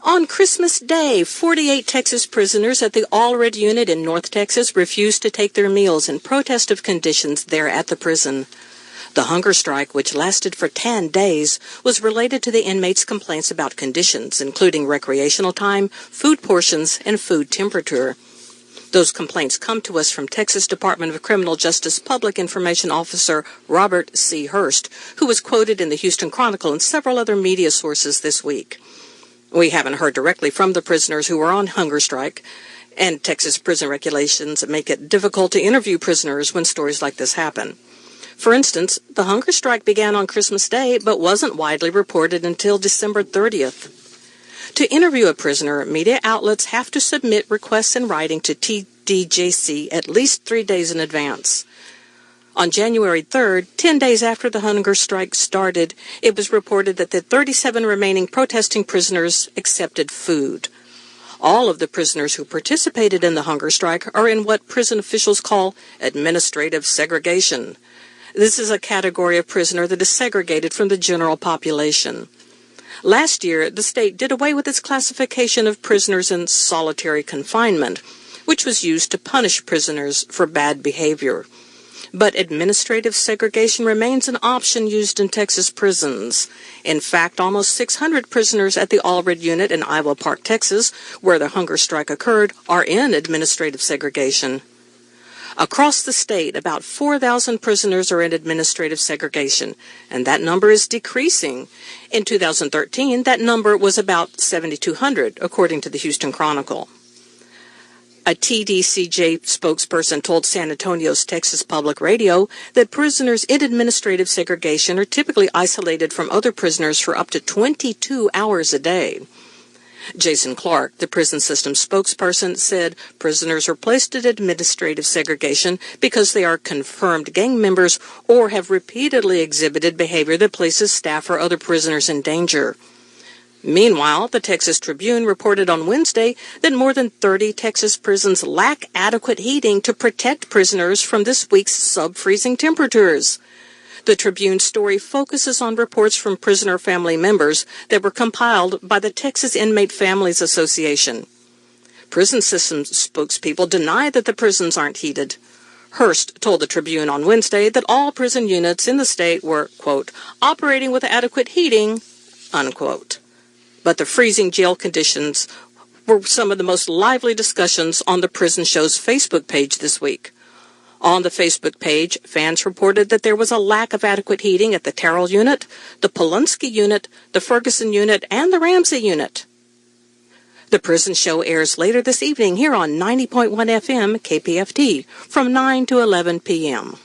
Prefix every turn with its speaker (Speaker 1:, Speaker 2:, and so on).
Speaker 1: On Christmas Day, 48 Texas prisoners at the Allred unit in North Texas refused to take their meals in protest of conditions there at the prison. The hunger strike, which lasted for 10 days, was related to the inmates' complaints about conditions, including recreational time, food portions, and food temperature. Those complaints come to us from Texas Department of Criminal Justice Public Information Officer Robert C. Hurst, who was quoted in the Houston Chronicle and several other media sources this week. We haven't heard directly from the prisoners who are on hunger strike, and Texas prison regulations make it difficult to interview prisoners when stories like this happen. For instance, the hunger strike began on Christmas Day but wasn't widely reported until December 30th. To interview a prisoner, media outlets have to submit requests in writing to TDJC at least 3 days in advance. On January 3rd, 10 days after the hunger strike started, it was reported that the 37 remaining protesting prisoners accepted food. All of the prisoners who participated in the hunger strike are in what prison officials call administrative segregation. This is a category of prisoner that is segregated from the general population. Last year, the state did away with its classification of prisoners in solitary confinement, which was used to punish prisoners for bad behavior. But administrative segregation remains an option used in Texas prisons. In fact, almost 600 prisoners at the Allred unit in Iowa Park, Texas, where the hunger strike occurred, are in administrative segregation. Across the state, about 4,000 prisoners are in administrative segregation, and that number is decreasing. In 2013, that number was about 7,200, according to the Houston Chronicle. A TDCJ spokesperson told San Antonio's Texas Public Radio that prisoners in administrative segregation are typically isolated from other prisoners for up to 22 hours a day. Jason Clark, the prison system spokesperson, said prisoners are placed in administrative segregation because they are confirmed gang members or have repeatedly exhibited behavior that places staff or other prisoners in danger. Meanwhile, the Texas Tribune reported on Wednesday that more than 30 Texas prisons lack adequate heating to protect prisoners from this week's sub-freezing temperatures. The Tribune story focuses on reports from prisoner family members that were compiled by the Texas Inmate Families Association. Prison system spokespeople deny that the prisons aren't heated. Hurst told the Tribune on Wednesday that all prison units in the state were, quote, operating with adequate heating, unquote. But the freezing jail conditions were some of the most lively discussions on the Prison Show's Facebook page this week. On the Facebook page, fans reported that there was a lack of adequate heating at the Terrell unit, the Polunsky unit, the Ferguson unit, and the Ramsey unit. The Prison Show airs later this evening here on 90.1 FM KPFT from 9 to 11 p.m.